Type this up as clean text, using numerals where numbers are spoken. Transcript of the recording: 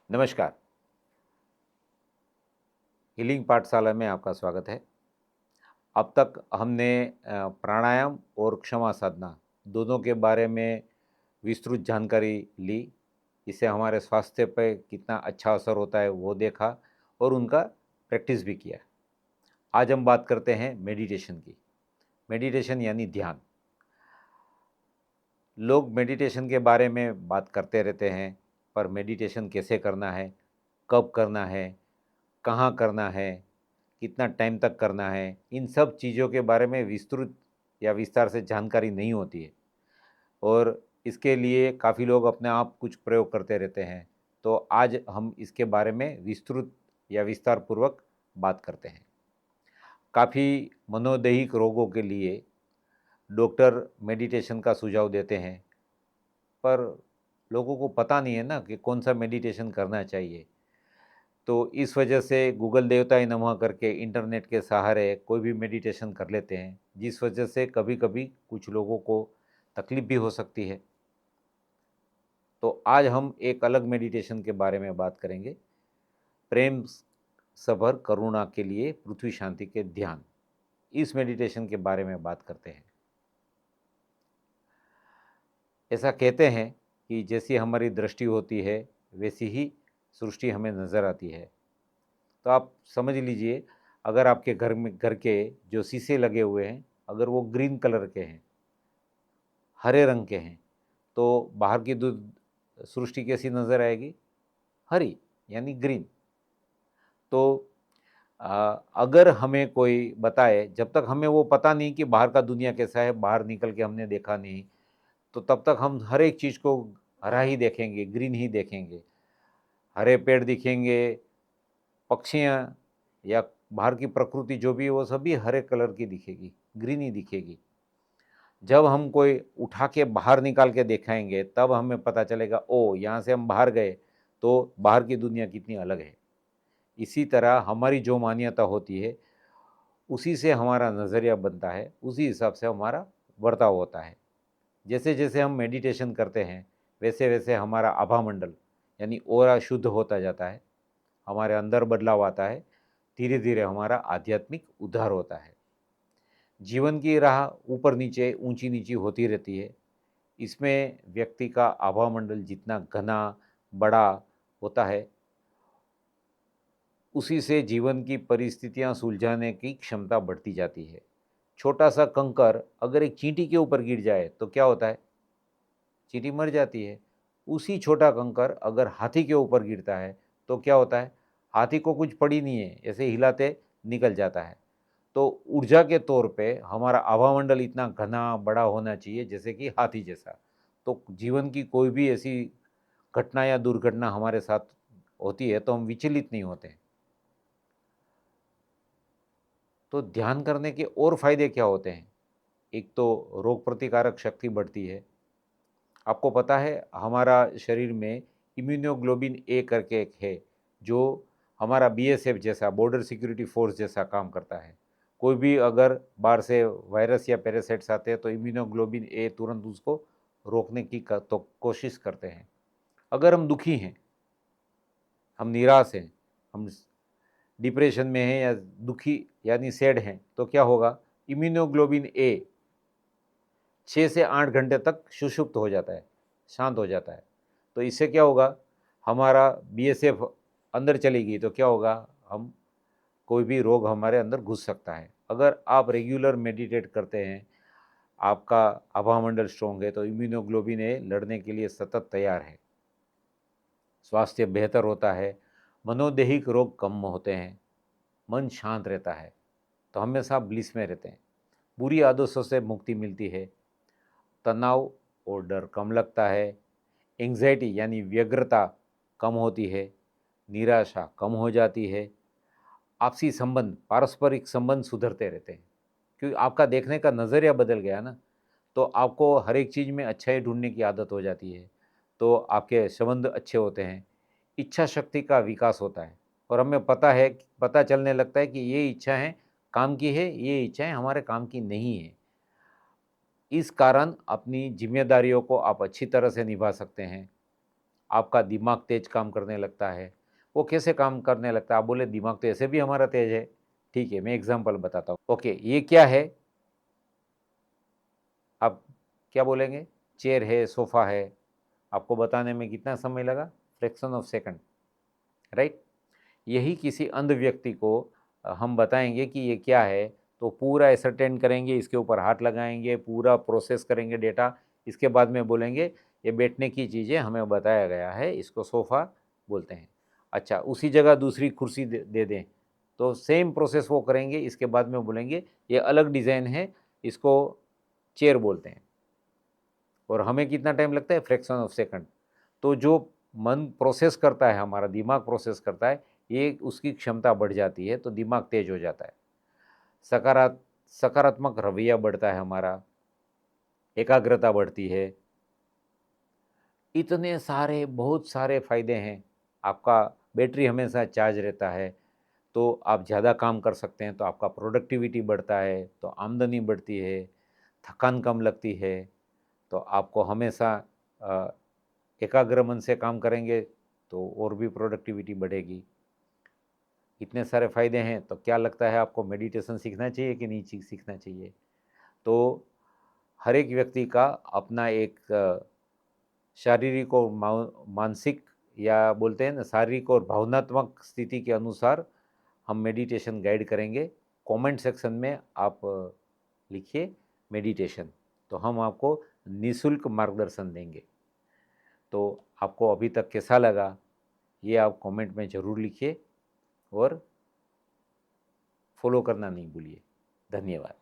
नमस्कार। हीलिंग पाठशाला में आपका स्वागत है। अब तक हमने प्राणायाम और क्षमा साधना दोनों के बारे में विस्तृत जानकारी ली। इससे हमारे स्वास्थ्य पे कितना अच्छा असर होता है वो देखा और उनका प्रैक्टिस भी किया। आज हम बात करते हैं मेडिटेशन की। मेडिटेशन यानी ध्यान। लोग मेडिटेशन के बारे में बात करते रहते हैं, पर मेडिटेशन कैसे करना है, कब करना है, कहाँ करना है, कितना टाइम तक करना है, इन सब चीज़ों के बारे में विस्तृत या विस्तार से जानकारी नहीं होती है और इसके लिए काफ़ी लोग अपने आप कुछ प्रयोग करते रहते हैं। तो आज हम इसके बारे में विस्तृत या विस्तार पूर्वक बात करते हैं। काफ़ी मनोदैहिक रोगों के लिए डॉक्टर मेडिटेशन का सुझाव देते हैं, पर लोगों को पता नहीं है ना कि कौन सा मेडिटेशन करना चाहिए। तो इस वजह से गूगल देवताय नमः करके इंटरनेट के सहारे कोई भी मेडिटेशन कर लेते हैं, जिस वजह से कभी-कभी कुछ लोगों को तकलीफ भी हो सकती है। तो आज हम एक अलग मेडिटेशन के बारे में बात करेंगे, प्रेम सभर करुणा के लिए पृथ्वी शांति के ध्यान। इस मेडिटेशन के बारे में बात करते हैं। ऐसा कहते हैं कि जैसी हमारी दृष्टि होती है, वैसी ही सृष्टि हमें नज़र आती है। तो आप समझ लीजिए, अगर आपके घर के जो शीशे लगे हुए हैं, अगर वो ग्रीन कलर के हैं, हरे रंग के हैं, तो बाहर की सृष्टि कैसी नज़र आएगी? हरी, यानी ग्रीन। तो अगर हमें कोई बताए, जब तक हमें वो पता नहीं कि बाहर का दुनिया कैसा है, बाहर निकल के हमने देखा नहीं, तो तब तक हम हर एक चीज़ को हरा ही देखेंगे, ग्रीन ही देखेंगे। हरे पेड़ दिखेंगे, पक्षियाँ या बाहर की प्रकृति जो भी है वो सभी हरे कलर की दिखेगी, ग्रीन ही दिखेगी। जब हम कोई उठा के बाहर निकाल के दिखाएँगे तब हमें पता चलेगा, ओह! यहाँ से हम बाहर गए तो बाहर की दुनिया कितनी अलग है। इसी तरह हमारी जो मान्यता होती है, उसी से हमारा नज़रिया बनता है, उसी हिसाब से हमारा बर्ताव होता है। जैसे-जैसे हम मेडिटेशन करते हैं, वैसे-वैसे हमारा आभा मंडल यानी ऑरा शुद्ध होता जाता है, हमारे अंदर बदलाव आता है, धीरे-धीरे हमारा आध्यात्मिक उद्धार होता है। जीवन की राह ऊपर-नीचे, ऊँची-नीची होती रहती है। इसमें व्यक्ति का आभा मंडल जितना घना, बड़ा होता है, उसी से जीवन की परिस्थितियाँ सुलझाने की क्षमता बढ़ती जाती है। छोटा-सा कंकर अगर एक चींटी के ऊपर गिर जाए, तो क्या होता है? चींटी मर जाती है। उसी छोटा कंकर अगर हाथी के ऊपर गिरता है, तो क्या होता है? हाथी को कुछ पड़ी नहीं है, ऐसे हिलाते निकल जाता है। तो ऊर्जा के तौर पे हमारा आभामंडल इतना घना बड़ा होना चाहिए जैसे कि हाथी जैसा। तो जीवन की कोई भी ऐसी घटना या दुर्घटना हमारे साथ होती है तो हम विचलित नहीं होते। तो ध्यान करने के और फायदे क्या होते हैं? एक तो रोग प्रतिकारक शक्ति बढ़ती है। आपको पता है हमारा शरीर में इम्यूनोग्लोबिन ए करके एक है, जो हमारा बीएसएफ जैसा बॉर्डर सिक्योरिटी फोर्स जैसा काम करता है। कोई भी अगर बाहर से वायरस या पैरासाइट्स आते हैं तो इम्यूनोग्लोबिन ए तुरंत उसको रोकने की तो कोशिश करते हैं। अगर हम दुखी हैं, हम निराश हैं, हम डिप्रेशन में हैं या दुखी यानी सैड हैं, तो क्या होगा? इम्यूनोग्लोबिन ए 6 से 8 घंटे तक सुषुप्त हो जाता है, शांत हो जाता है। तो इससे क्या होगा? हमारा बीएसएफ अंदर चलेगी तो क्या होगा? हम कोई भी रोग हमारे अंदर घुस सकता है। अगर आप रेगुलर मेडिटेट करते हैं, आपका आभामंडल स्ट्रॉन्ग है, तो इम्यूनोग्लोबिन ए लड़ने के लिए सतत तैयार है। स्वास्थ्य बेहतर होता है, मनोदैहिक रोग कम होते हैं, मन शांत रहता है, तो हमेशा ब्लिस में रहते हैं। बुरी आदतों से मुक्ति मिलती है, तनाव और डर कम लगता है, एंग्जाइटी यानी व्यग्रता कम होती है, निराशा कम हो जाती है, आपसी संबंध, पारस्परिक संबंध सुधरते रहते हैं। क्योंकि आपका देखने का नज़रिया बदल गया ना, तो आपको हर एक चीज़ में अच्छाई ढूँढने की आदत हो जाती है, तो आपके संबंध अच्छे होते हैं, इच्छा शक्ति का विकास होता है और हमें पता चलने लगता है कि ये इच्छाएँ काम की है, ये इच्छाएँ हमारे काम की नहीं है। इस कारण अपनी ज़िम्मेदारियों को आप अच्छी तरह से निभा सकते हैं। आपका दिमाग तेज काम करने लगता है। वो कैसे काम करने लगता है? आप बोले दिमाग तो ऐसे भी हमारा तेज है। ठीक है, मैं एग्जांपल बताता हूँ। ओके, ये क्या है? आप क्या बोलेंगे? चेयर है, सोफ़ा है। आपको बताने में कितना समय लगा? Fraction of second, right? यही किसी अंध व्यक्ति को हम बताएंगे कि ये क्या है, तो पूरा एसरटेन करेंगे, इसके ऊपर हाथ लगाएंगे, पूरा प्रोसेस करेंगे डेटा, इसके बाद में बोलेंगे ये बैठने की चीज़ें हमें बताया गया है, इसको सोफ़ा बोलते हैं। अच्छा, उसी जगह दूसरी कुर्सी दे दें, तो सेम प्रोसेस वो करेंगे, इसके बाद में बोलेंगे ये अलग डिज़ाइन है, इसको चेयर बोलते हैं। और हमें कितना टाइम लगता है? Fraction of second. तो जो मन प्रोसेस करता है, हमारा दिमाग प्रोसेस करता है, ये उसकी क्षमता बढ़ जाती है, तो दिमाग तेज हो जाता है। सकारात्मक रवैया बढ़ता है हमारा, एकाग्रता बढ़ती है। इतने सारे बहुत सारे फ़ायदे हैं। आपका बैटरी हमेशा चार्ज रहता है, तो आप ज़्यादा काम कर सकते हैं, तो आपका प्रोडक्टिविटी बढ़ता है, तो आमदनी बढ़ती है, थकान कम लगती है, तो आपको हमेशा अ, एकाग्र मन से काम करेंगे तो और भी प्रोडक्टिविटी बढ़ेगी। इतने सारे फ़ायदे हैं, तो क्या लगता है आपको मेडिटेशन सीखना चाहिए कि नहीं सीखना चाहिए? तो हर एक व्यक्ति का अपना एक शारीरिक और मानसिक, या बोलते हैं ना, शारीरिक और भावनात्मक स्थिति के अनुसार हम मेडिटेशन गाइड करेंगे। कमेंट सेक्शन में आप लिखिए मेडिटेशन, तो हम आपको निःशुल्क मार्गदर्शन देंगे। तो आपको अभी तक कैसा लगा, ये आप कमेंट में ज़रूर लिखिए और फॉलो करना नहीं भूलिए। धन्यवाद।